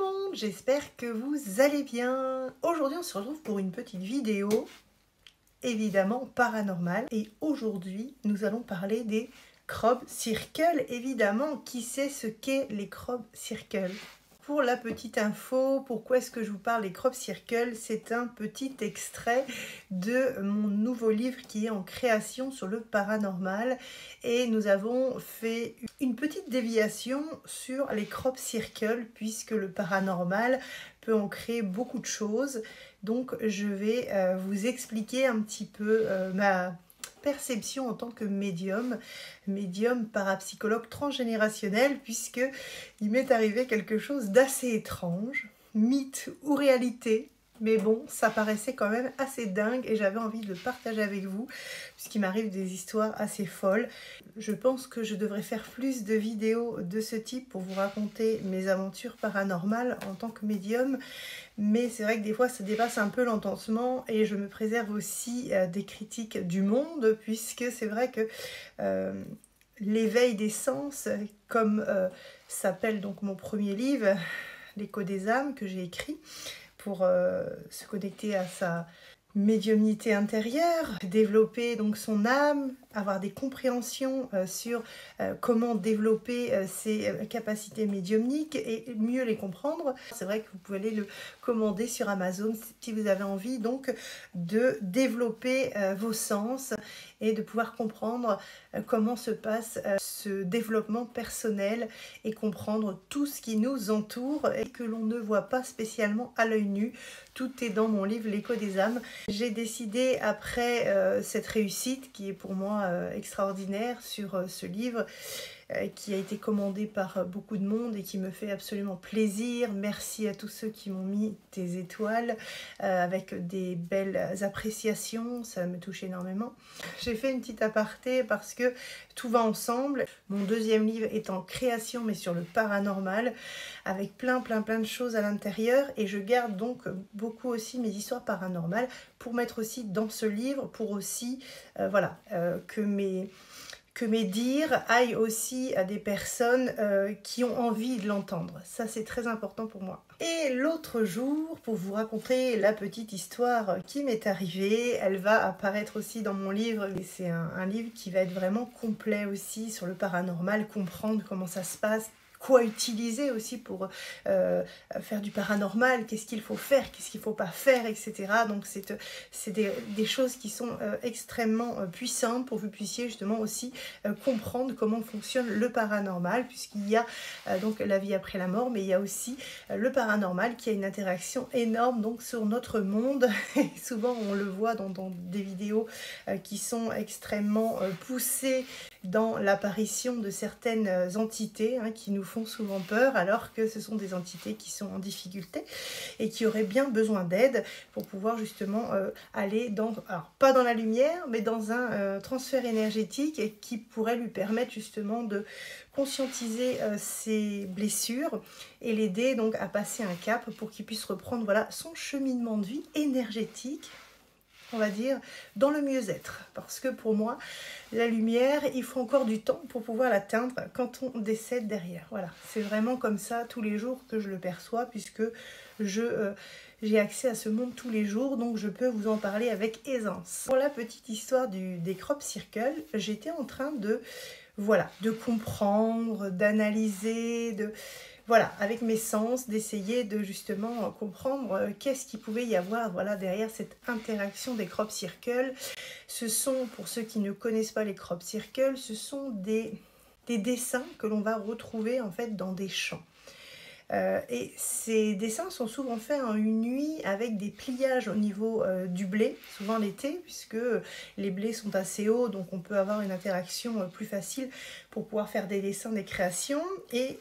monde, j'espère que vous allez bien. Aujourd'hui on se retrouve pour une petite vidéo, évidemment paranormale. Et aujourd'hui nous allons parler des crop circles. Évidemment, qui sait ce qu'est les crop circles? Pour la petite info, pourquoi est-ce que je vous parle des crop circles? C'est un petit extrait de mon nouveau livre qui est en création sur le paranormal. Et nous avons fait une petite déviation sur les crop circles puisque le paranormal peut en créer beaucoup de choses. Donc je vais vous expliquer un petit peu ma perception en tant que médium parapsychologue transgénérationnel, puisque il m'est arrivé quelque chose d'assez étrange, mythe ou réalité, mais bon, ça paraissait quand même assez dingue et j'avais envie de le partager avec vous, puisqu'il m'arrive des histoires assez folles. Je pense que je devrais faire plus de vidéos de ce type pour vous raconter mes aventures paranormales en tant que médium, mais c'est vrai que des fois ça dépasse un peu l'entendement et je me préserve aussi des critiques du monde, puisque c'est vrai que l'éveil des sens, comme s'appelle donc mon premier livre, L'écho des âmes, que j'ai écrit pour se connecter à sa médiumnité intérieure, développer donc son âme, avoir des compréhensions sur comment développer ses capacités médiumniques et mieux les comprendre. C'est vrai que vous pouvez aller le commander sur Amazon si vous avez envie donc de développer vos sens et de pouvoir comprendre comment se passe ce développement personnel et comprendre tout ce qui nous entoure et que l'on ne voit pas spécialement à l'œil nu. Tout est dans mon livre L'écho des âmes. J'ai décidé, après cette réussite qui est pour moi extraordinaire sur ce livre, qui a été commandé par beaucoup de monde et qui me fait absolument plaisir. Merci à tous ceux qui m'ont mis des étoiles avec des belles appréciations, ça me touche énormément. J'ai fait une petite aparté parce que tout va ensemble. Mon deuxième livre est en création mais sur le paranormal, avec plein de choses à l'intérieur, et je garde donc beaucoup aussi mes histoires paranormales pour mettre aussi dans ce livre, pour aussi que mes dires aillent aussi à des personnes qui ont envie de l'entendre. Ça, c'est très important pour moi. Et l'autre jour, pour vous raconter la petite histoire qui m'est arrivée, elle va apparaître aussi dans mon livre. Et c'est un livre qui va être vraiment complet aussi sur le paranormal, comprendre comment ça se passe, quoi utiliser aussi pour faire du paranormal, qu'est-ce qu'il faut faire, qu'est-ce qu'il ne faut pas faire, etc. Donc c'est des choses qui sont extrêmement puissantes pour que vous puissiez justement aussi comprendre comment fonctionne le paranormal, puisqu'il y a donc la vie après la mort, mais il y a aussi le paranormal qui a une interaction énorme donc sur notre monde. Et souvent on le voit dans des vidéos qui sont extrêmement poussées dans l'apparition de certaines entités qui nous font souvent peur, alors que ce sont des entités qui sont en difficulté et qui auraient bien besoin d'aide pour pouvoir justement aller dans, alors pas dans la lumière, mais dans un transfert énergétique et qui pourrait lui permettre justement de conscientiser ses blessures et l'aider donc à passer un cap pour qu'il puisse reprendre son cheminement de vie énergétique, on va dire, dans le mieux-être. Parce que pour moi, la lumière, il faut encore du temps pour pouvoir l'atteindre quand on décède derrière. Voilà, c'est vraiment comme ça tous les jours que je le perçois, puisque j'ai accès à ce monde tous les jours, donc je peux vous en parler avec aisance. Pour la petite histoire des crop circles, j'étais en train de comprendre, d'analyser, avec mes sens, d'essayer de justement comprendre qu'est-ce qu'il pouvait y avoir derrière cette interaction des crop circles. Ce sont, pour ceux qui ne connaissent pas les crop circles, ce sont des dessins que l'on va retrouver en fait dans des champs. Et ces dessins sont souvent faits en une nuit avec des pliages au niveau du blé, souvent l'été, puisque les blés sont assez hauts, donc on peut avoir une interaction plus facile pour pouvoir faire des dessins, des créations. Et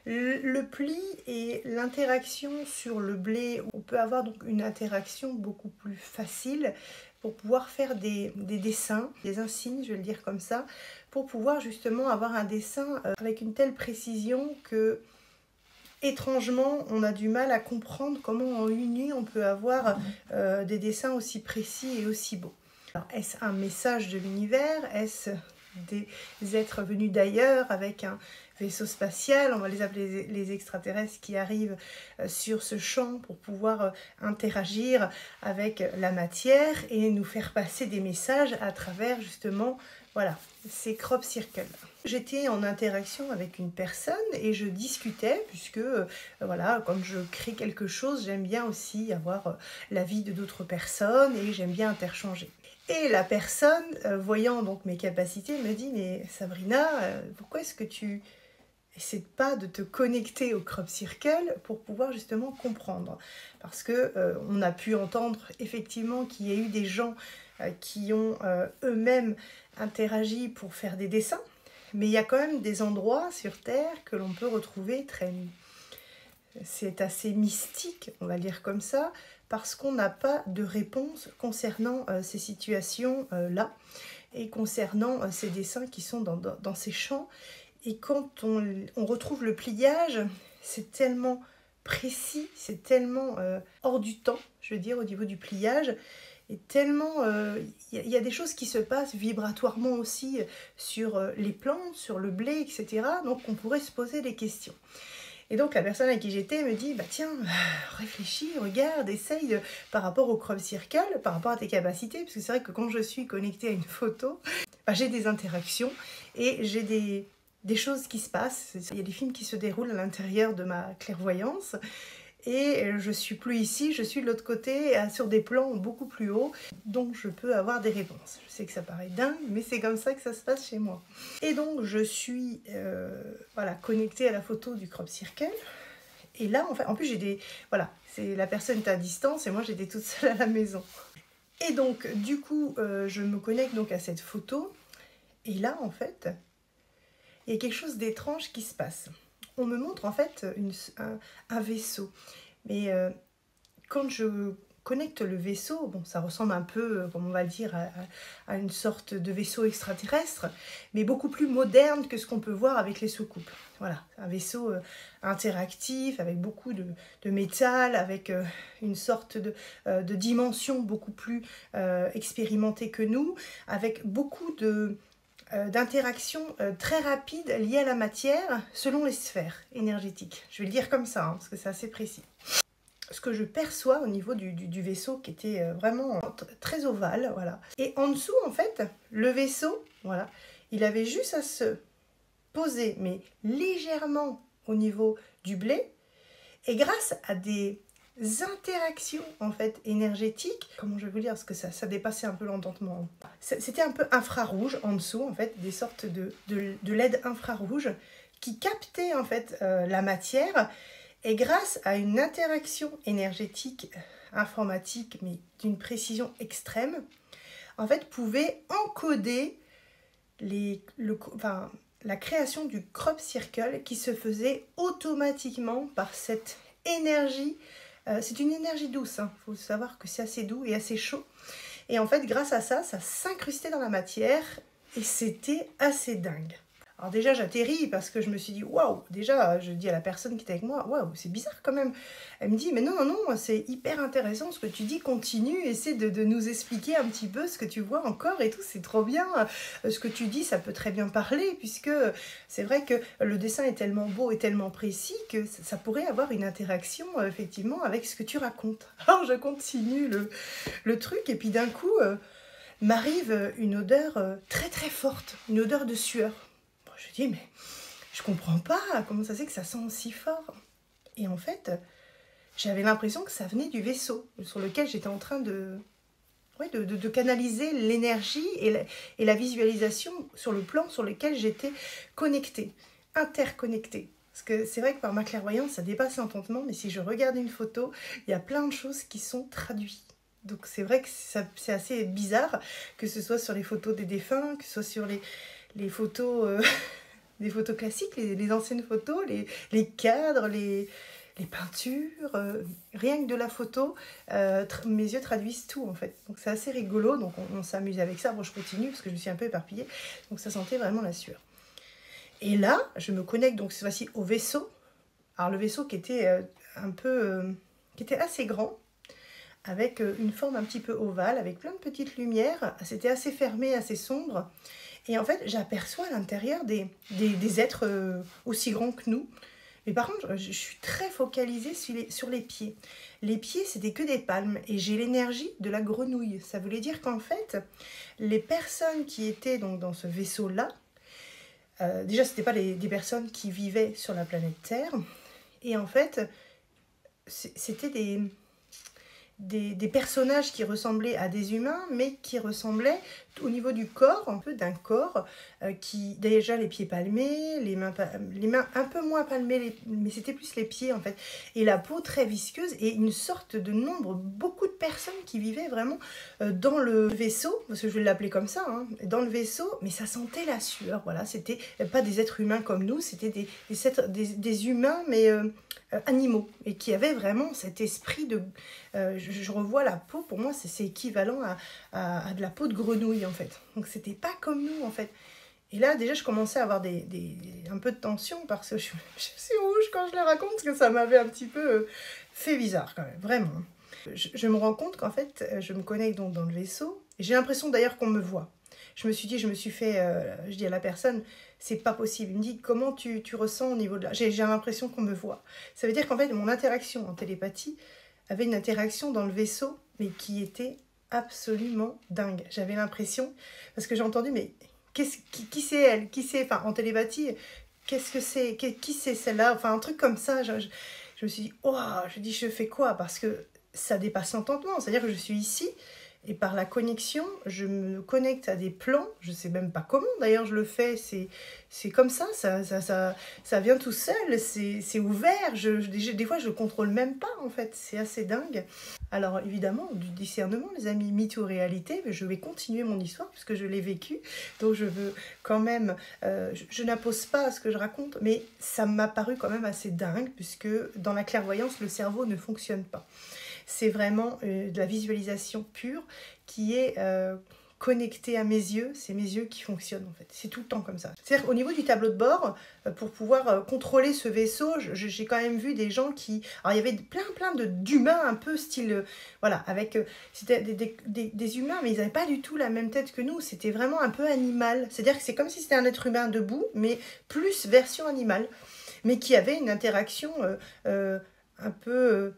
le pli et l'interaction sur le blé, on peut avoir donc une interaction beaucoup plus facile pour pouvoir faire des dessins, des insignes, je vais le dire comme ça, pour pouvoir justement avoir un dessin avec une telle précision que, étrangement, on a du mal à comprendre comment en une nuit on peut avoir des dessins aussi précis et aussi beaux. Alors, est-ce un message de l'univers? Est-ce des êtres venus d'ailleurs avec vaisseau spatial, on va les appeler les extraterrestres qui arrivent sur ce champ pour pouvoir interagir avec la matière et nous faire passer des messages à travers justement, voilà, ces crop circles. J'étais en interaction avec une personne et je discutais puisque, voilà, quand je crée quelque chose, j'aime bien aussi avoir l'avis de d'autres personnes et j'aime bien interchanger. Et la personne, voyant donc mes capacités, me dit « Mais Sabrina, pourquoi est-ce que tu n'essaies pas de te connecter au crop circle pour pouvoir justement comprendre ?» Parce que on a pu entendre effectivement qu'il y a eu des gens qui ont eux-mêmes interagi pour faire des dessins, mais il y a quand même des endroits sur Terre que l'on peut retrouver très... C'est assez mystique, on va dire comme ça, parce qu'on n'a pas de réponse concernant ces situations-là et concernant ces dessins qui sont dans ces champs. Et quand on retrouve le pliage, c'est tellement précis, c'est tellement hors du temps, je veux dire, au niveau du pliage, et tellement... y a des choses qui se passent vibratoirement aussi sur les plantes, sur le blé, etc. Donc on pourrait se poser des questions. Et donc la personne à qui j'étais me dit, bah tiens, réfléchis, regarde, essaye par rapport au crop circle, par rapport à tes capacités, parce que c'est vrai que quand je suis connectée à une photo, bah, j'ai des interactions et j'ai des choses qui se passent. Il y a des films qui se déroulent à l'intérieur de ma clairvoyance et je suis plus ici, je suis de l'autre côté, sur des plans beaucoup plus hauts, donc je peux avoir des réponses. Je sais que ça paraît dingue, mais c'est comme ça que ça se passe chez moi. Et donc je suis voilà, connectée à la photo du crop circle, et là en plus j'ai des... Voilà, c'est la personne est à distance et moi j'étais toute seule à la maison. Et donc du coup je me connecte donc à cette photo, et là en fait il y a quelque chose d'étrange qui se passe. On me montre en fait un vaisseau. Mais quand je connecte le vaisseau, bon, ça ressemble un peu, comme on va le dire, à une sorte de vaisseau extraterrestre, mais beaucoup plus moderne que ce qu'on peut voir avec les soucoupes. Voilà, un vaisseau interactif, avec beaucoup de métal, avec une sorte de dimension beaucoup plus expérimentée que nous, avec beaucoup d'interactions très rapides liées à la matière selon les sphères énergétiques. Je vais le dire comme ça, hein, parce que c'est assez précis. Ce que je perçois au niveau du vaisseau qui était vraiment très ovale, voilà. Et en dessous, en fait, le vaisseau, voilà, il avait juste à se poser, mais légèrement au niveau du blé, et grâce à des interactions en fait énergétiques, comment je vais vous dire, parce que ça dépassait un peu l'entendement. C'était un peu infrarouge en dessous, en fait, des sortes de LED infrarouge qui captaient en fait la matière, et grâce à une interaction énergétique informatique, mais d'une précision extrême, en fait, pouvaient encoder la création du crop circle qui se faisait automatiquement par cette énergie. C'est une énergie douce, hein. Faut savoir que c'est assez doux et assez chaud. Et en fait, grâce à ça, ça s'incrustait dans la matière et c'était assez dingue. Alors déjà, j'atterris parce que je me suis dit, waouh, déjà, je dis à la personne qui était avec moi, waouh, c'est bizarre quand même. Elle me dit, mais non, non, non, c'est hyper intéressant ce que tu dis, continue, essaie de nous expliquer un petit peu ce que tu vois encore et tout, c'est trop bien. Ce que tu dis, ça peut très bien parler, puisque c'est vrai que le dessin est tellement beau et tellement précis que ça pourrait avoir une interaction, effectivement, avec ce que tu racontes. Alors je continue le truc, et puis d'un coup, m'arrive une odeur très très forte, une odeur de sueur. Je dis, mais je comprends pas, comment ça se fait que ça sent aussi fort? Et en fait, j'avais l'impression que ça venait du vaisseau sur lequel j'étais en train de canaliser l'énergie et la visualisation sur le plan sur lequel j'étais connectée, interconnectée. Parce que c'est vrai que par ma clairvoyance, ça dépasse l'entendement, mais si je regarde une photo, il y a plein de choses qui sont traduites. Donc c'est vrai que c'est assez bizarre, que ce soit sur les photos des défunts, que ce soit sur les photos, des photos classiques, les anciennes photos, les cadres, les peintures, rien que de la photo, mes yeux traduisent tout en fait. Donc c'est assez rigolo, donc on s'amuse avec ça. Bon, je continue parce que je me suis un peu éparpillée, donc ça sentait vraiment la sueur. Et là, je me connecte donc cette fois-ci au vaisseau. Alors le vaisseau qui était qui était assez grand, avec une forme un petit peu ovale, avec plein de petites lumières. C'était assez fermé, assez sombre. Et en fait, j'aperçois à l'intérieur des êtres aussi grands que nous. Mais par contre, je suis très focalisée sur les pieds. Les pieds, c'était que des palmes. Et j'ai l'énergie de la grenouille. Ça voulait dire qu'en fait, les personnes qui étaient donc dans ce vaisseau-là, déjà, ce n'étaient pas des personnes qui vivaient sur la planète Terre. Et en fait, c'était des personnages qui ressemblaient à des humains, mais qui ressemblaient au niveau du corps, un peu d'un corps, qui, déjà les pieds palmés, les mains un peu moins palmées, mais c'était plus les pieds en fait, et la peau très visqueuse, et une sorte de nombre, beaucoup de personnes qui vivaient vraiment dans le vaisseau, parce que je vais l'appeler comme ça, hein, dans le vaisseau, mais ça sentait la sueur, voilà, c'était pas des êtres humains comme nous, c'était des humains, mais animaux, et qui avaient vraiment cet esprit de... je revois la peau, pour moi c'est équivalent à de la peau de grenouille en fait. Donc c'était pas comme nous en fait. Et là déjà je commençais à avoir un peu de tension parce que je suis rouge quand je le raconte, parce que ça m'avait un petit peu fait bizarre quand même, vraiment. Je me rends compte qu'en fait je me connecte donc dans le vaisseau, et j'ai l'impression d'ailleurs qu'on me voit. Je me suis dit, je me suis fait, je dis à la personne, c'est pas possible. Il me dit, comment tu ressens au niveau de là? J'ai l'impression qu'on me voit. Ça veut dire qu'en fait, mon interaction en télépathie avait une interaction dans le vaisseau, mais qui était absolument dingue. J'avais l'impression, parce que j'ai entendu, mais qui c'est elle? Qui c'est, enfin, en télépathie, qu'est-ce que c'est? Qui c'est celle-là? Enfin, un truc comme ça. Je me suis dit, oh, je dis, je fais quoi? Parce que ça dépasse l'entendement. C'est-à-dire que je suis ici, et par la connexion, je me connecte à des plans, je ne sais même pas comment d'ailleurs je le fais, c'est comme ça vient tout seul, c'est ouvert, des fois je ne le contrôle même pas en fait, c'est assez dingue. Alors évidemment, du discernement les amis, mythe ou réalité, mais je vais continuer mon histoire puisque je l'ai vécu, donc je veux quand même, je n'impose pas ce que je raconte, mais ça m'a paru quand même assez dingue puisque dans la clairvoyance, le cerveau ne fonctionne pas. C'est vraiment de la visualisation pure qui est connectée à mes yeux. C'est mes yeux qui fonctionnent en fait. C'est tout le temps comme ça. C'est-à-dire qu'au niveau du tableau de bord, pour pouvoir contrôler ce vaisseau, j'ai quand même vu des gens qui... Alors il y avait plein d'humains un peu style... voilà, avec... c'était des humains, mais ils n'avaient pas du tout la même tête que nous. C'était vraiment un peu animal. C'est-à-dire que c'est comme si c'était un être humain debout, mais plus version animale. Mais qui avait une interaction un peu...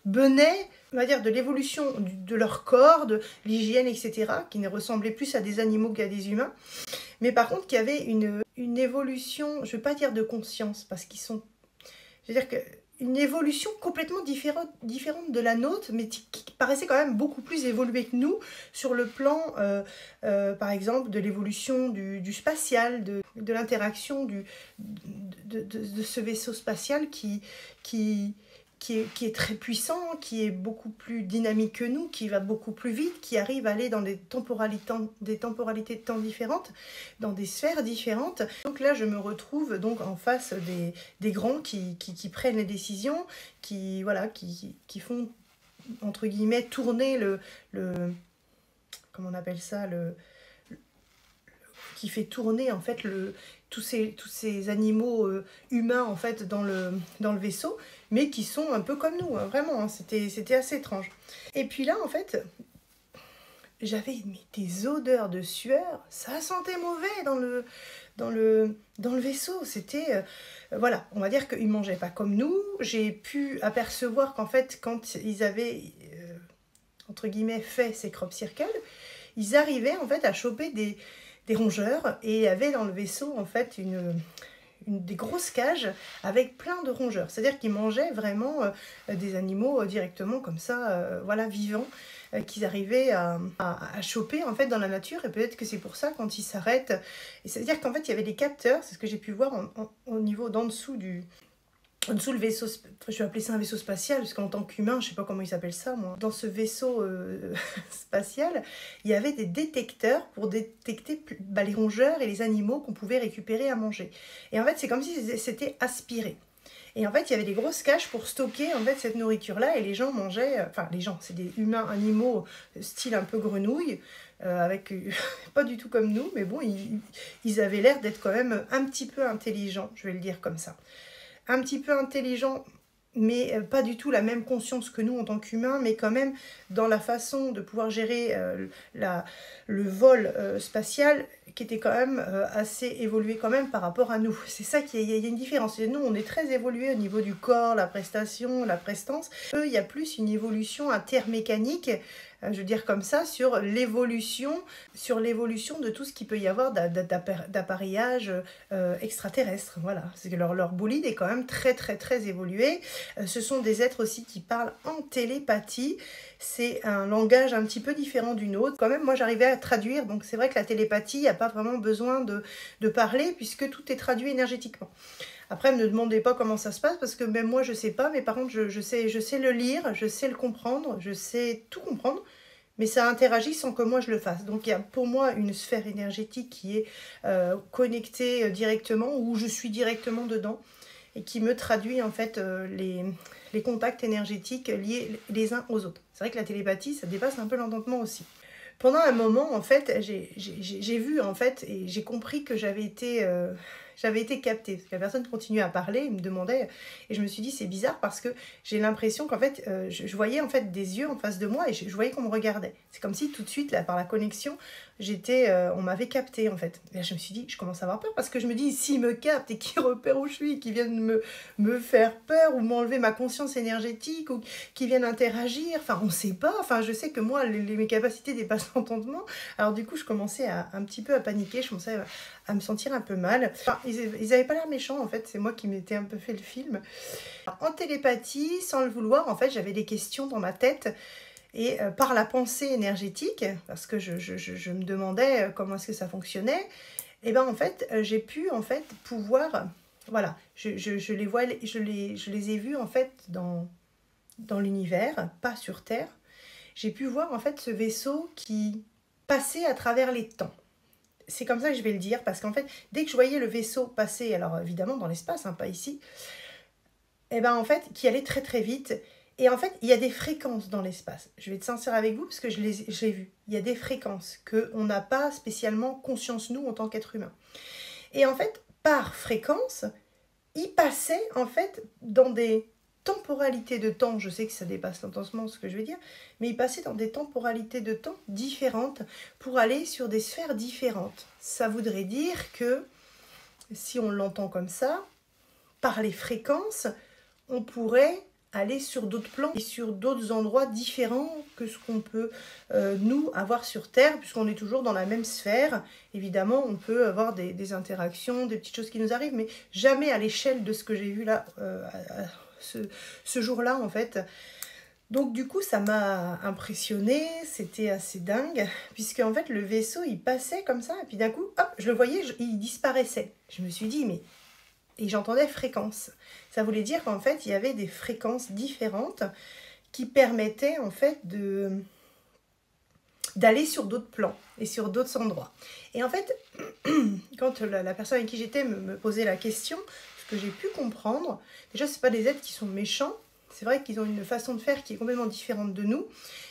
venaient, on va dire, de l'évolution de leur corps, de l'hygiène, etc., qui ne ressemblaient plus à des animaux qu'à des humains, mais par contre qui avaient une évolution, je ne veux pas dire de conscience, parce qu'ils sont... Je veux dire qu'une évolution complètement différente de la nôtre, mais qui paraissait quand même beaucoup plus évoluée que nous, sur le plan, par exemple, de l'évolution du spatial, de l'interaction de ce vaisseau spatial qui est très puissant, qui est beaucoup plus dynamique que nous, qui va beaucoup plus vite, qui arrive à aller dans des temporalités de temps différentes, dans des sphères différentes. Donc là, je me retrouve donc en face des grands qui prennent les décisions, qui font, entre guillemets, tourner le comment on appelle ça, qui fait tourner en fait tous ces animaux humains en fait dans le vaisseau, mais qui sont un peu comme nous, hein, vraiment, hein, c'était assez étrange. Et puis là en fait, j'avais des odeurs de sueur, ça sentait mauvais dans le vaisseau, c'était... voilà, on va dire qu'ils ne mangeaient pas comme nous. J'ai pu apercevoir qu'en fait, quand ils avaient, entre guillemets, fait ces crop circles, ils arrivaient en fait à choper des rongeurs, et avaient dans le vaisseau en fait des grosses cages avec plein de rongeurs. C'est-à-dire qu'ils mangeaient vraiment des animaux directement comme ça, voilà, vivants, qu'ils arrivaient à choper en fait dans la nature, et peut-être que c'est pour ça quand ils s'arrêtent. C'est-à-dire qu'en fait il y avait des capteurs, c'est ce que j'ai pu voir au niveau d'en dessous le vaisseau, je vais appeler ça un vaisseau spatial, parce qu'en tant qu'humain, je ne sais pas comment ils s'appellent ça, moi. Dans ce vaisseau spatial, il y avait des détecteurs pour détecter les rongeurs et les animaux qu'on pouvait récupérer à manger. Et en fait, c'est comme si c'était aspiré. Et en fait, il y avait des grosses caches pour stocker en fait cette nourriture-là, et les gens mangeaient... Enfin, les gens, c'est des humains animaux, style un peu grenouille, avec pas du tout comme nous, mais bon, ils avaient l'air d'être quand même un petit peu intelligents, je vais le dire comme ça. Un petit peu intelligent, mais pas du tout la même conscience que nous en tant qu'humains, mais quand même dans la façon de pouvoir gérer le vol spatial, qui était quand même assez évolué quand même par rapport à nous. C'est ça qu'il y a une différence. Et nous, on est très évolué au niveau du corps, la prestation, la prestance. Eux, il y a plus une évolution intermécanique, je veux dire comme ça, sur l'évolution de tout ce qu'il peut y avoir d'appareillage extraterrestre. Voilà, c'est que leur bolide est quand même très très très évolué. Ce sont des êtres aussi qui parlent en télépathie. C'est un langage un petit peu différent du nôtre. Quand même, moi j'arrivais à traduire, donc c'est vrai que la télépathie, il n'y a pas vraiment besoin de parler puisque tout est traduit énergétiquement. Après, ne me demandez pas comment ça se passe, parce que même moi, je ne sais pas, mais par contre, je sais le lire, je sais le comprendre, je sais tout comprendre, mais ça interagit sans que moi je le fasse. Donc, il y a pour moi une sphère énergétique qui est connectée directement, où je suis directement dedans, et qui me traduit en fait les contacts énergétiques liés les uns aux autres. C'est vrai que la télépathie, ça dépasse un peu l'entendement aussi. Pendant un moment, en fait, j'ai vu, en fait, et j'ai compris que j'avais été captée. Parce que la personne continuait à parler, il me demandait, et je me suis dit, c'est bizarre parce que j'ai l'impression qu'en fait, je voyais en fait des yeux en face de moi et je voyais qu'on me regardait. C'est comme si tout de suite, là, par la connexion, on m'avait captée, en fait. Et là, je me suis dit, je commence à avoir peur parce que je me dis, s'il me capte et qu'il repère où je suis, qu'il vienne me faire peur ou m'enlever ma conscience énergétique ou qu'il vienne interagir, enfin, on ne sait pas. Enfin, je sais que moi, mes capacités dépassent l'entendement. Alors, du coup, je commençais un petit peu à paniquer, je commençais à me sentir un peu mal. Enfin, ils n'avaient pas l'air méchants, en fait, c'est moi qui m'étais un peu fait le film. En télépathie, sans le vouloir, en fait, j'avais des questions dans ma tête. Et par la pensée énergétique, parce que je me demandais comment est-ce que ça fonctionnait, et ben en fait, j'ai pu en fait pouvoir, voilà, je les ai vus en fait dans l'univers, pas sur Terre. J'ai pu voir en fait ce vaisseau qui passait à travers les temps. C'est comme ça que je vais le dire, parce qu'en fait, dès que je voyais le vaisseau passer, alors évidemment dans l'espace, hein, pas ici, et ben en fait, qui allait très très vite. Et en fait, il y a des fréquences dans l'espace. Je vais être sincère avec vous parce que je l'ai vu. Il y a des fréquences qu'on n'a pas spécialement conscience, nous, en tant qu'être humain. Et en fait, par fréquence, il passait en fait dans des temporalités de temps, je sais que ça dépasse l'entendement ce que je veux dire, mais il passait dans des temporalités de temps différentes pour aller sur des sphères différentes. Ça voudrait dire que, si on l'entend comme ça, par les fréquences, on pourrait aller sur d'autres plans et sur d'autres endroits différents que ce qu'on peut, nous, avoir sur Terre, puisqu'on est toujours dans la même sphère. Évidemment, on peut avoir des interactions, des petites choses qui nous arrivent, mais jamais à l'échelle de ce que j'ai vu là, ce jour-là, en fait. Donc, du coup, ça m'a impressionnée, c'était assez dingue, puisque en fait, le vaisseau, il passait comme ça, et puis d'un coup, hop, je le voyais, il disparaissait. Je me suis dit, mais... Et j'entendais fréquence. Ça voulait dire qu'en fait, il y avait des fréquences différentes qui permettaient en fait d'aller sur d'autres plans et sur d'autres endroits. Et en fait, quand la personne avec qui j'étais me posait la question, ce que j'ai pu comprendre, déjà, ce n'est pas des êtres qui sont méchants, c'est vrai qu'ils ont une façon de faire qui est complètement différente de nous,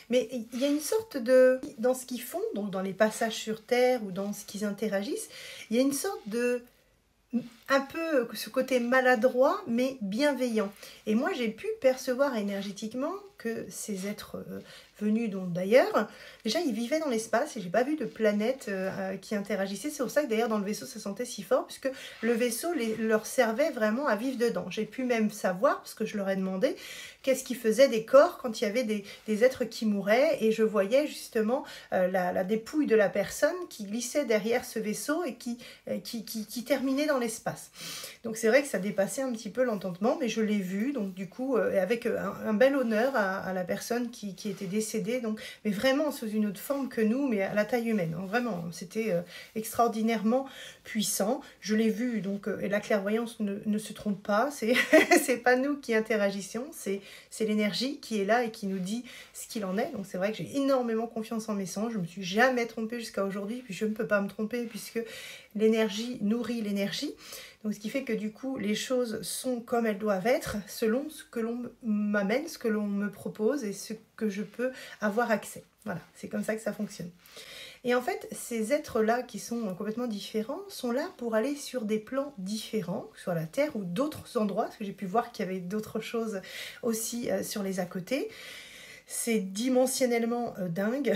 mais il y a une sorte de... Dans ce qu'ils font, donc dans les passages sur Terre ou dans ce qu'ils interagissent, il y a une sorte de... un peu ce côté maladroit mais bienveillant. Et moi j'ai pu percevoir énergétiquement que ces êtres venus d'ailleurs, déjà ils vivaient dans l'espace et j'ai pas vu de planète qui interagissait. C'est pour ça que d'ailleurs dans le vaisseau ça sentait si fort, puisque le vaisseau leur servait vraiment à vivre dedans. J'ai pu même savoir, parce que je leur ai demandé, qu'est-ce qu'ils faisaient des corps quand il y avait des êtres qui mouraient, et je voyais justement la dépouille de la personne qui glissait derrière ce vaisseau et qui terminait dans l'espace. Donc c'est vrai que ça dépassait un petit peu l'entendement, mais je l'ai vu, donc du coup, avec un bel honneur à la personne qui était décédée, donc, mais vraiment sous une autre forme que nous, mais à la taille humaine. Hein, vraiment, c'était extraordinairement puissant. Je l'ai vu, donc, et la clairvoyance ne se trompe pas, c'est pas nous qui interagissons, c'est l'énergie qui est là et qui nous dit ce qu'il en est. Donc c'est vrai que j'ai énormément confiance en mes sens, je ne me suis jamais trompée jusqu'à aujourd'hui, puis je ne peux pas me tromper puisque l'énergie nourrit l'énergie. Donc ce qui fait que du coup les choses sont comme elles doivent être selon ce que l'on m'amène, ce que l'on me propose et ce que je peux avoir accès. Voilà, c'est comme ça que ça fonctionne. Et en fait, ces êtres-là qui sont complètement différents sont là pour aller sur des plans différents, sur la Terre ou d'autres endroits, parce que j'ai pu voir qu'il y avait d'autres choses aussi sur les à côté. C'est dimensionnellement dingue,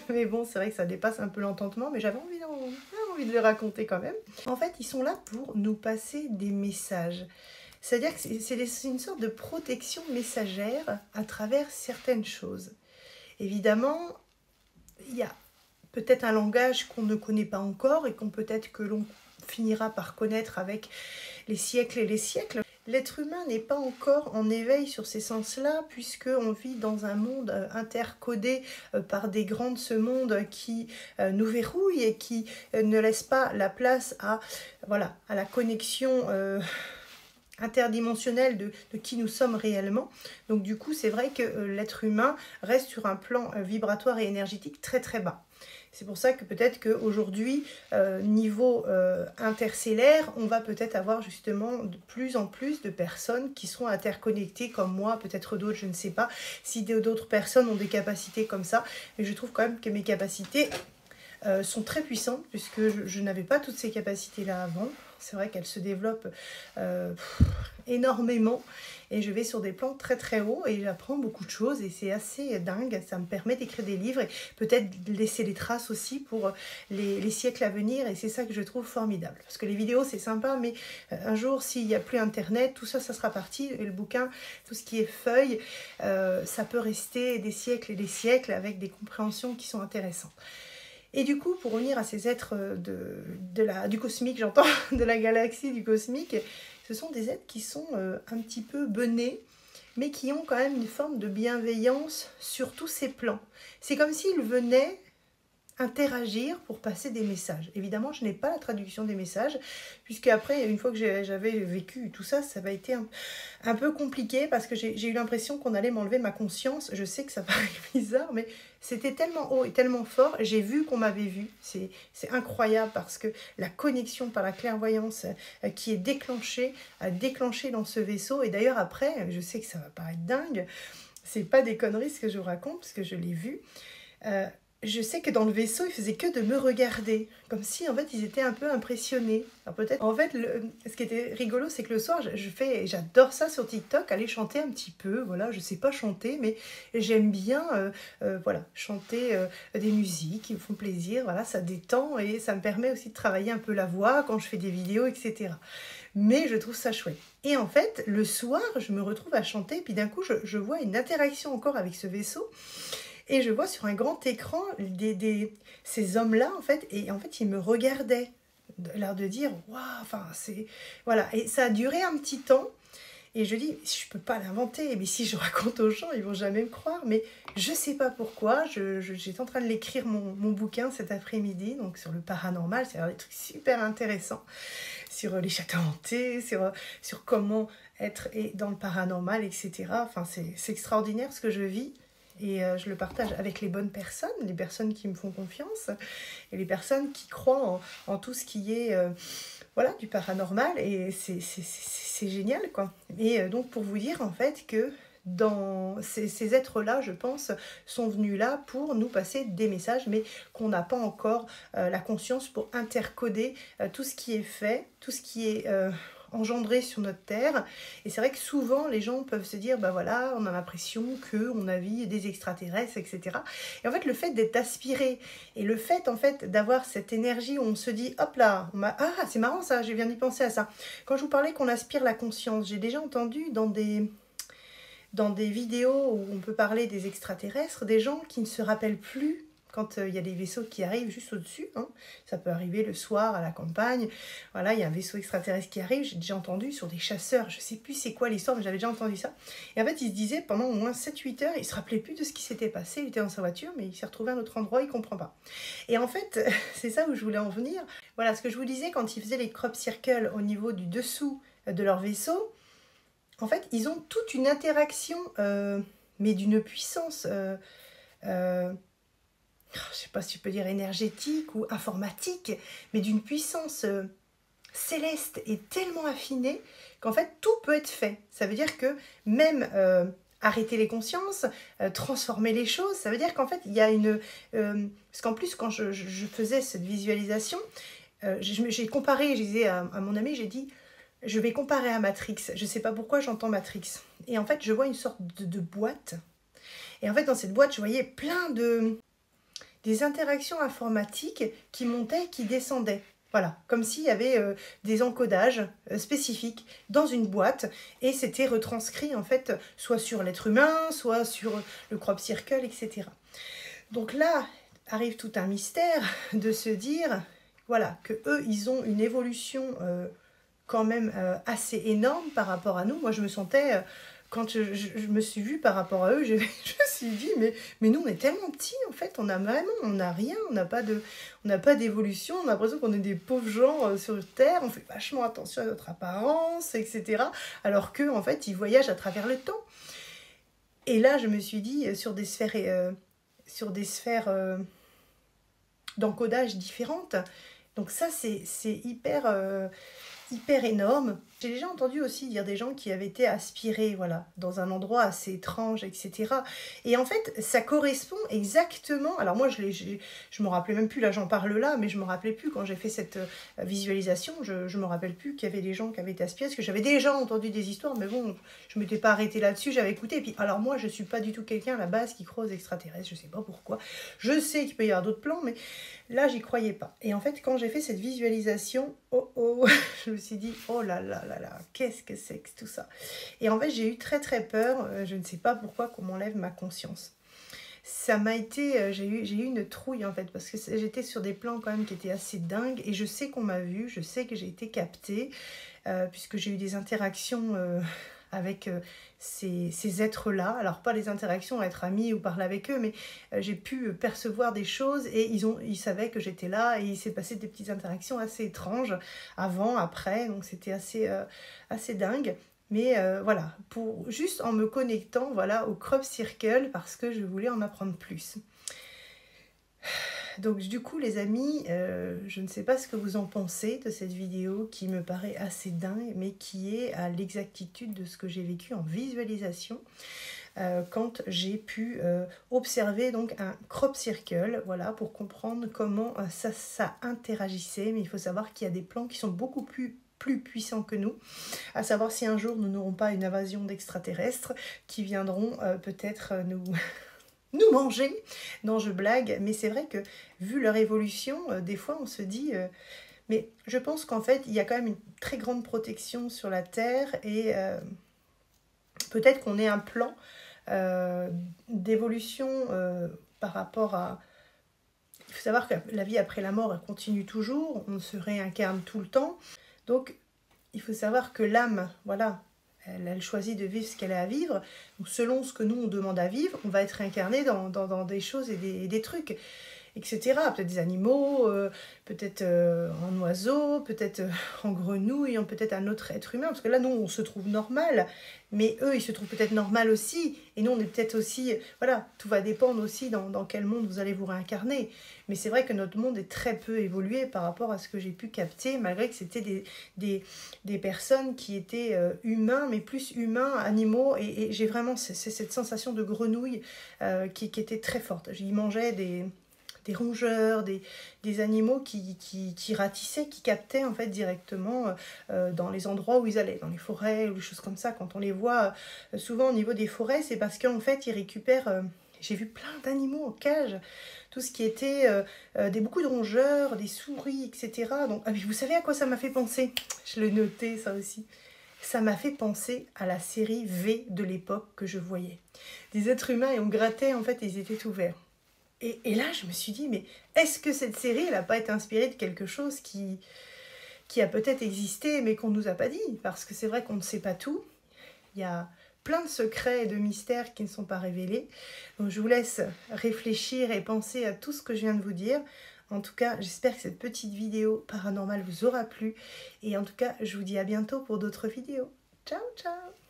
mais bon, c'est vrai que ça dépasse un peu l'entendement, mais j'avais envie de le raconter quand même. En fait, ils sont là pour nous passer des messages. C'est-à-dire que c'est une sorte de protection messagère à travers certaines choses. Évidemment, il y a peut-être un langage qu'on ne connaît pas encore et qu'on peut-être que l'on finira par connaître avec les siècles et les siècles. L'être humain n'est pas encore en éveil sur ces sens-là, puisqu'on vit dans un monde intercodé par des grands de ce monde qui nous verrouillent et qui ne laissent pas la place à, voilà, à la connexion interdimensionnelle de qui nous sommes réellement. Donc du coup, c'est vrai que l'être humain reste sur un plan vibratoire et énergétique très très bas. C'est pour ça que peut-être qu'aujourd'hui, niveau interstellaire, on va peut-être avoir justement de plus en plus de personnes qui seront interconnectées comme moi, peut-être d'autres, je ne sais pas, si d'autres personnes ont des capacités comme ça. Mais je trouve quand même que mes capacités sont très puissantes, puisque je n'avais pas toutes ces capacités-là avant. C'est vrai qu'elles se développent énormément et je vais sur des plans très très hauts et j'apprends beaucoup de choses et c'est assez dingue. Ça me permet d'écrire des livres et peut-être laisser des traces aussi pour les siècles à venir et c'est ça que je trouve formidable. Parce que les vidéos c'est sympa, mais un jour s'il n'y a plus internet, tout ça, ça sera parti et le bouquin, tout ce qui est feuilles, ça peut rester des siècles et des siècles avec des compréhensions qui sont intéressantes. Et du coup, pour revenir à ces êtres du cosmique, j'entends, de la galaxie, du cosmique, ce sont des êtres qui sont un petit peu benets, mais qui ont quand même une forme de bienveillance sur tous ces plans. C'est comme s'ils venaient interagir pour passer des messages. Évidemment, je n'ai pas la traduction des messages, puisque après, une fois que j'avais vécu tout ça, ça va été un peu compliqué, parce que j'ai eu l'impression qu'on allait m'enlever ma conscience. Je sais que ça paraît bizarre, mais c'était tellement haut et tellement fort. J'ai vu qu'on m'avait vu. C'est incroyable, parce que la connexion par la clairvoyance qui est déclenchée, a déclenché dans ce vaisseau. Et d'ailleurs, après, je sais que ça va paraître dingue, c'est pas des conneries ce que je vous raconte, parce que je l'ai vu. Je sais que dans le vaisseau, ils faisaient que de me regarder, comme si en fait ils étaient un peu impressionnés. Alors peut-être, en fait, ce qui était rigolo, c'est que le soir, j'adore ça sur TikTok, aller chanter un petit peu. Voilà, je sais pas chanter, mais j'aime bien, voilà, chanter des musiques qui me font plaisir. Voilà, ça détend et ça me permet aussi de travailler un peu la voix quand je fais des vidéos, etc. Mais je trouve ça chouette. Et en fait, le soir, je me retrouve à chanter, puis d'un coup, je vois une interaction encore avec ce vaisseau. Et je vois sur un grand écran ces hommes-là, en fait, et en fait, ils me regardaient, l'air de dire, waouh, enfin, c'est... Voilà, et ça a duré un petit temps, et je dis, je peux pas l'inventer, mais si je raconte aux gens, ils vont jamais me croire, mais je sais pas pourquoi, j'étais en train de l'écrire, mon bouquin, cet après-midi, donc sur le paranormal, c'est des trucs super intéressants, sur les châteaux hantés, sur comment être dans le paranormal, etc. Enfin, c'est extraordinaire ce que je vis. Et je le partage avec les bonnes personnes, les personnes qui me font confiance et les personnes qui croient en tout ce qui est voilà, du paranormal. Et c'est génial, quoi. Et donc, pour vous dire, en fait, que ces êtres-là, je pense, sont venus là pour nous passer des messages, mais qu'on n'a pas encore la conscience pour intercoder tout ce qui est fait, tout ce qui est... engendré sur notre terre. Et c'est vrai que souvent les gens peuvent se dire, bah voilà, on a l'impression qu'on a vu des extraterrestres, etc. Et en fait, le fait d'être aspiré et le fait en fait d'avoir cette énergie où on se dit, hop là, ah c'est marrant ça, je viens d'y penser à ça. Quand je vous parlais qu'on aspire la conscience, j'ai déjà entendu dans des vidéos où on peut parler des extraterrestres, des gens qui ne se rappellent plus quand il y a des vaisseaux qui arrivent juste au-dessus, hein. Ça peut arriver le soir à la campagne, voilà, il y a un vaisseau extraterrestre qui arrive, j'ai déjà entendu sur des chasseurs, je sais plus c'est quoi l'histoire, mais j'avais déjà entendu ça. Et en fait, il se disait pendant au moins 7-8 heures, il se rappelait plus de ce qui s'était passé, il était dans sa voiture, mais il s'est retrouvé à un autre endroit, il comprend pas. Et en fait, c'est ça où je voulais en venir. Voilà, ce que je vous disais, quand ils faisaient les crop circles au niveau du dessous de leur vaisseau, en fait, ils ont toute une interaction, mais d'une puissance... je ne sais pas si je peux dire énergétique ou informatique, mais d'une puissance céleste et tellement affinée qu'en fait tout peut être fait. Ça veut dire que même arrêter les consciences, transformer les choses. Ça veut dire qu'en fait, il y a une... parce qu'en plus, quand je faisais cette visualisation, j'ai comparé, je disais à mon ami, j'ai dit, je vais comparer à Matrix. Je ne sais pas pourquoi j'entends Matrix. Et en fait, je vois une sorte de boîte. Et en fait, dans cette boîte, je voyais plein des interactions informatiques qui montaient, qui descendaient. Voilà, comme s'il y avait des encodages spécifiques dans une boîte et c'était retranscrit en fait soit sur l'être humain, soit sur le crop circle, etc. Donc là arrive tout un mystère de se dire, voilà, que eux ils ont une évolution quand même assez énorme par rapport à nous. Moi je me sentais... quand je me suis vue par rapport à eux, je me suis dit, mais nous, on est tellement petits, en fait, on n'a rien, on n'a pas d'évolution, on a l'impression qu'on est des pauvres gens sur Terre, on fait vachement attention à notre apparence, etc. Alors qu'eux, en fait, ils voyagent à travers le temps. Et là, je me suis dit, sur des sphères d'encodage différentes. Donc ça, c'est hyper énorme. J'ai déjà entendu aussi dire des gens qui avaient été aspirés, voilà, dans un endroit assez étrange, etc. Et en fait, ça correspond exactement... Alors moi, je me rappelais même plus, là j'en parle là, mais je me rappelais plus quand j'ai fait cette visualisation, je me rappelle plus qu'il y avait des gens qui avaient été aspirés, parce que j'avais déjà entendu des histoires, mais bon, je m'étais pas arrêtée là-dessus, j'avais écouté. Et puis, alors moi, je suis pas du tout quelqu'un à la base qui croit aux extraterrestres, je sais pas pourquoi. Je sais qu'il peut y avoir d'autres plans, mais là, j'y croyais pas. Et en fait, quand j'ai fait cette visualisation, je me suis dit, oh là là là là, qu'est-ce que c'est que tout ça? Et en fait, j'ai eu très très peur, je ne sais pas pourquoi, qu'on m'enlève ma conscience. Ça m'a été, j'ai eu une trouille en fait, parce que j'étais sur des plans quand même qui étaient assez dingues, et je sais qu'on m'a vu, je sais que j'ai été captée, puisque j'ai eu des interactions avec ces êtres-là. Alors pas les interactions, être amie ou parler avec eux, mais j'ai pu percevoir des choses et ils savaient que j'étais là, et il s'est passé des petites interactions assez étranges avant, après, donc c'était assez dingue. Mais voilà, juste en me connectant, voilà, au crop circle, parce que je voulais en apprendre plus. Donc du coup les amis, je ne sais pas ce que vous en pensez de cette vidéo qui me paraît assez dingue, mais qui est à l'exactitude de ce que j'ai vécu en visualisation quand j'ai pu observer donc un crop circle, voilà, pour comprendre comment ça interagissait. Mais il faut savoir qu'il y a des plans qui sont beaucoup plus puissants que nous, à savoir si un jour nous n'aurons pas une invasion d'extraterrestres qui viendront peut-être nous manger. Non, je blague, mais c'est vrai que vu leur évolution, des fois on se dit... mais je pense qu'en fait, il y a quand même une très grande protection sur la Terre, et peut-être qu'on ait un plan d'évolution par rapport à... Il faut savoir que la vie après la mort, elle continue toujours, on se réincarne tout le temps. Donc, il faut savoir que l'âme, voilà, elle choisit de vivre ce qu'elle a à vivre. Donc, selon ce que nous, on demande à vivre, on va être incarné dans des choses et des trucs, etc. Peut-être des animaux, peut-être en oiseau, peut-être en grenouille, peut-être un autre être humain. Parce que là, nous, on se trouve normal, mais eux, ils se trouvent peut-être normal aussi. Et nous, on est peut-être aussi... Voilà, tout va dépendre aussi dans quel monde vous allez vous réincarner. Mais c'est vrai que notre monde est très peu évolué par rapport à ce que j'ai pu capter, malgré que c'était des personnes qui étaient humains, mais plus humains, animaux. Et j'ai vraiment cette sensation de grenouille qui était très forte. Ils mangeaient des rongeurs, des animaux qui ratissaient, qui captaient en fait directement dans les endroits où ils allaient, dans les forêts ou des choses comme ça. Quand on les voit souvent au niveau des forêts, c'est parce qu'en fait ils récupèrent... j'ai vu plein d'animaux en cage, tout ce qui était beaucoup de rongeurs, des souris, etc. Donc, ah, mais vous savez à quoi ça m'a fait penser? Je l'ai noté ça aussi. Ça m'a fait penser à la série V de l'époque que je voyais. Des êtres humains, et on grattait, en fait, ils étaient ouverts. Et là, je me suis dit, mais est-ce que cette série, elle n'a pas été inspirée de quelque chose qui a peut-être existé, mais qu'on ne nous a pas dit? Parce que c'est vrai qu'on ne sait pas tout. Il y a plein de secrets et de mystères qui ne sont pas révélés. Donc je vous laisse réfléchir et penser à tout ce que je viens de vous dire. En tout cas, j'espère que cette petite vidéo paranormale vous aura plu. Et en tout cas, je vous dis à bientôt pour d'autres vidéos. Ciao, ciao!